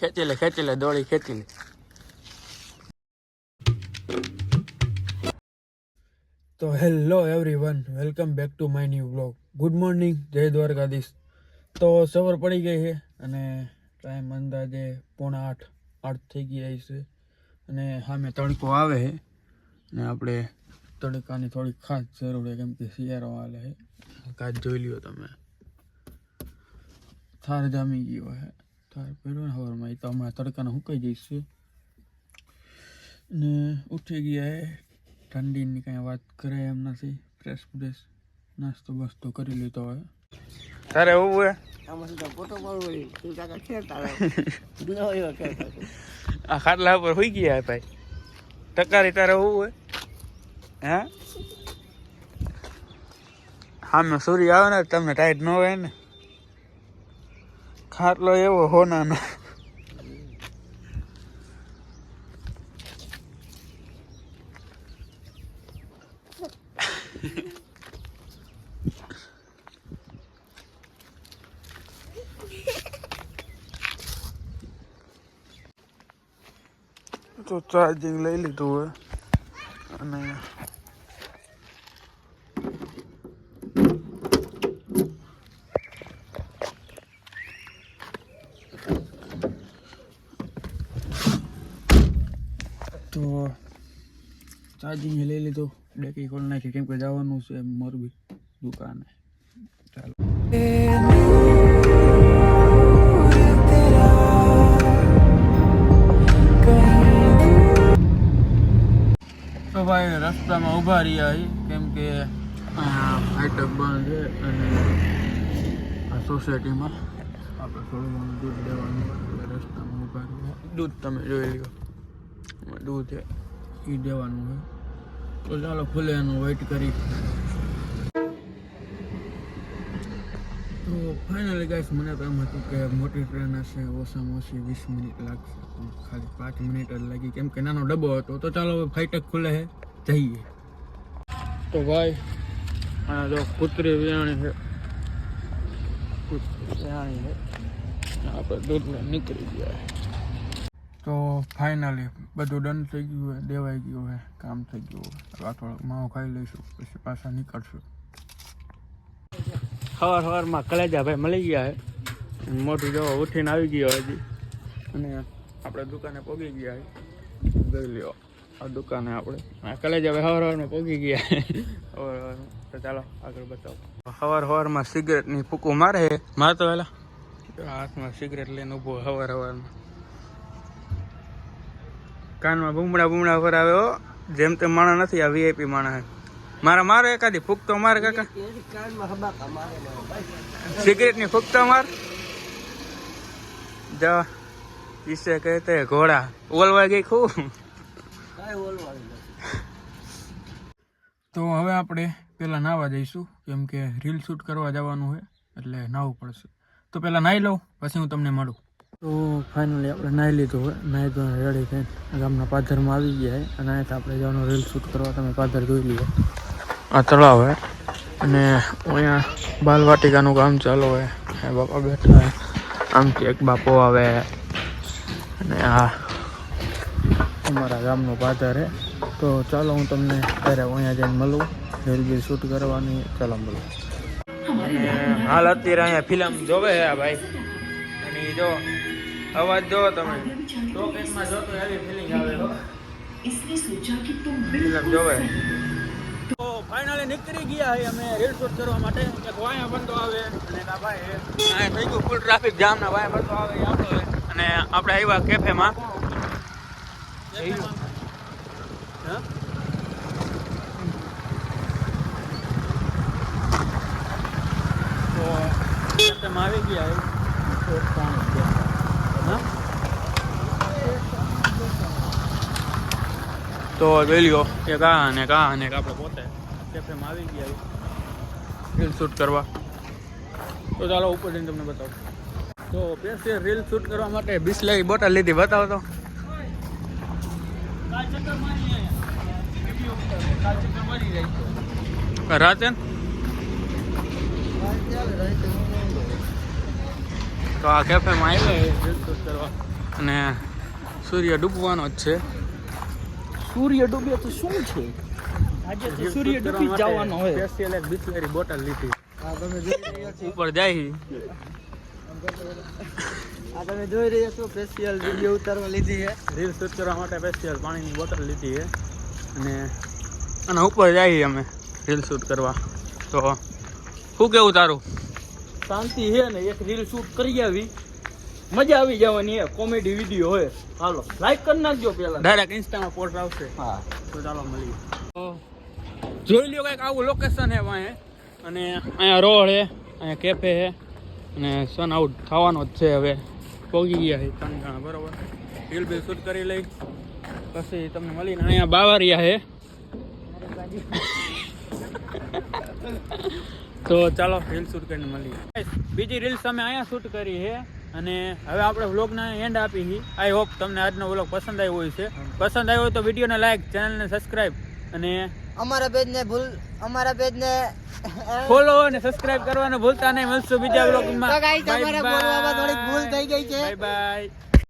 ખેંચી લે દોડી ખેંચી લે. તો hello everyone, welcome back to my new blog. Good morning, જય દ્વારકાધીશ. તો સવાર પડી ગઈ છે અને ટાઈમ અંદાજે 7:45 થઈ ગયા છે અને સામે તડકો આવે છે ને આપણે તડકાની થોડી ખાસ જરૂર છે કેમ કે શિયાળો હાલે છે. કાચ જોઈ લ્યો તમે, થાર જામી ગયો છે. થાર પહેરવા સવારમાં એ તો હમણાં તડકાને સુકાઈ જઈશે ને ઉઠી ગયા છે. ઠંડીની કાંઈ વાત કરાય એમ નથી. ફ્રેશ નાસ્તો બાસ્તો કરી લીધો હોય. તારે એવું હોય આ ખાટલા ઉપર હોઈ ગયા ભાઈ ટકારી. તારે એવું હોય હે? સામે સૂર્ય આવે ને તમને ટાઈટ ન હોય ને. ખાટલો એવો હોનાનો. તો ચાર્જિંગ લઈ લીધું હોય અને તો ચાર્જિંગ લઈ લીધું. ડેકી ખોલી નાખી કેમ કે જવાનું છે મોરબી દુકાને. ચાલો તો ભાઈ રસ્તામાં ઊભા રહ્યા કેમ કે ફાટક બંધ છે અને આ સોસાયટીમાં આપણે થોડું ઘણું દૂધ દેવાનું રસ્તામાં ઊભા રહ્યા. દૂધ તમે જોઈ લો, દૂધ છે એ દેવાનું હોય. તો ચાલો ખુલે એનું વેઇટ કરી. તો ફાઇનલી ગાઈસ મને તો એમ હતું કે મોટી ટ્રેન હશે, ઓછામાં ઓછી 20 મિનિટ લાગશે, ખાલી 5 મિનિટ જ લાગી કેમ કે નાનો ડબ્બો હતો. તો ચાલો હવે ફાટક ખુલે છે જઈએ. તો ભાઈ આ જો કૂતરી વિયાણી છે, આપણે દૂધ નીકળી ગયા. તો ફાઇનલી બધું ડન થઈ ગયું હોય, દેવાઈ ગયું હોય, કામ થઈ ગયું હોય. થોડોક માવો ખાઈ લઈશું પછી પાછા નીકળશું. સવારમાં કલેજા ભાઈ મળી ગયા છે. મોટી જો ઉઠીને આવી ગયો હજી અને આપણે દુકાને પહોંચી ગયા છે. જોઈ લ્યો આ દુકાને આપણે કલેજા ભાઈ સવારમાં પહોંચી ગયા સવારમાં. તો ચાલો આગળ બતાવો. સવારમાં સિગરેટની ફૂકું મારે મારતો પેલા હાથમાં સિગરેટ લઈને ઊભો સવારમાં. કાનમાં બુમડા ફરાવે હો. જેમ તેમ માણસ નથી, આ વીઆઈપી માણસ. મારે એકાદી ફૂક તો મારે કાકા. સિગરેટ ની ફૂક તો માર જા. ઇસે કહેતે ઘોડા ઓલવા ગઈ ખૂબ. તો હવે આપણે પેલા નાવા જઈશું કેમ કે રીલ શૂટ કરવા જવાનું હોય એટલે નાવું પડશે. તો પેલા નાહી લઉં પછી હું તમને મળું. તો ફાઇનલી આપણે નાહી લીધું હોય, નાહી ધોઈને રેડી થઈને ગામના પાદરમાં આવી ગયા છે અને અહીંથી આપણે જવાનું રીલ શૂટ કરવા. તમે પાદર જોઈ લઈએ, આ તળાવ હે અને અહીંયા બાલવાટિકાનું કામ ચાલુ હોય. બાપા બેઠા હોય, આમથી એક બાપો આવે અને આ અમારા ગામનું પાદર હે. તો ચાલો હું તમને ત્યારે અહીંયા જઈને મળું, રીલ બી શૂટ કરવાની. ચાલો મળું. હાલ અત્યારે અહીંયા ફિલ્મ જોવે છે આ ભાઈ અને જો અવાજ જો તમે ટોકેસમાં જો તો એવી ફિલિંગ આવે ફિલ્મ જોવે. તો ફાઇનલી નીકળી ગયા છે અમે રીલ શૂટ કરવા માટે. એક વાયા બંધો આવે અને ના ભાઈ અહીંયા થઈ ગયું ફૂલ ટ્રાફિક જામ. ના વાયા બંધો આવે આપણો અને આપણે આવ્યા કેફેમાં. તો કેફેમાં આવી ગયા તો જોઈ લ્યો એક આ અને આપણે પોતે કેફેમાં આવી ગયા રીલ શૂટ કરવા. તો ચાલો ઉપર જઈને તમને બતાવો. તો પેસે રીલ શૂટ કરવા માટે બિસ્લેરી બોટલ લીધી. બતાવો તો રાતે તો આ કેફેમાં આવ્યા રીલ શૂટ કરવા. અને સૂર્ય ડૂબવાનો જ છે. સૂર્ય ડૂબે તો શું છે, આજે તો સૂર્ય ડૂબી જવાનો હોય. સ્પેશિયલ એક બિસ્લેરી બોટલ લીધી. તમે જોઈ રહ્યા છો, ઉપર જાય તમે જોઈ રહ્યા છો સ્પેશિયલ વિડીયો ઉતારવા લીધી છે. રીલ શૂટ કરવા માટે સ્પેશિયલ પાણીની બોટલ લીધી છે અને આના ઉપર જઈએ અમે રીલ શૂટ કરવા. તો શું કેવું તારું? શાંતિ છે ને, એક રીલ શૂટ કરી આવી, મજા આવી જવાની. એ કોમેડી વિડીયો હોય. હાલો લાઈક કરી નાખજો પેલા, ડાયરેક્ટ ઇન્સ્ટામાં પોસ્ટ આવશે. હા તો ચાલો મળીએ. તો જોઈ લ્યો કંઈક આવું લોકેશન છે વાંહે, અને અહીંયા રોડ છે, અહીંયા કેફે છે, અને સન આઉટ થવાનો જ છે. હવે પહોંચી ગયા છે તણગાણા, બરોબર. રીલ બિલ શૂટ કરી લઈ પછી તમને મળીને અહીંયા બાવરિયા છે. તો ચાલો રીલ શૂટ કરીને મળીએ. બીજી રીલ્સ અમે અહીંયા શૂટ કરી છે અને હવે આપણે વ્લોગના એન્ડ આપી છીએ. આઈ હોપ તમને આજનો વ્લોગ પસંદ આવ્યો હોય છે. પસંદ આવ્યો હોય તો વિડીયોને લાઈક, ચેનલને સબસ્ક્રાઈબ અને અમારા પેજને ફોલો અને સબસ્ક્રાઇબ કરવાનું ભૂલતા નહીં. મળશું બીજા વ્લોગમાં. તો ગાઈસ, અમારા બોલવામાં થોડીક ભૂલ થઈ ગઈ છે. Bye bye.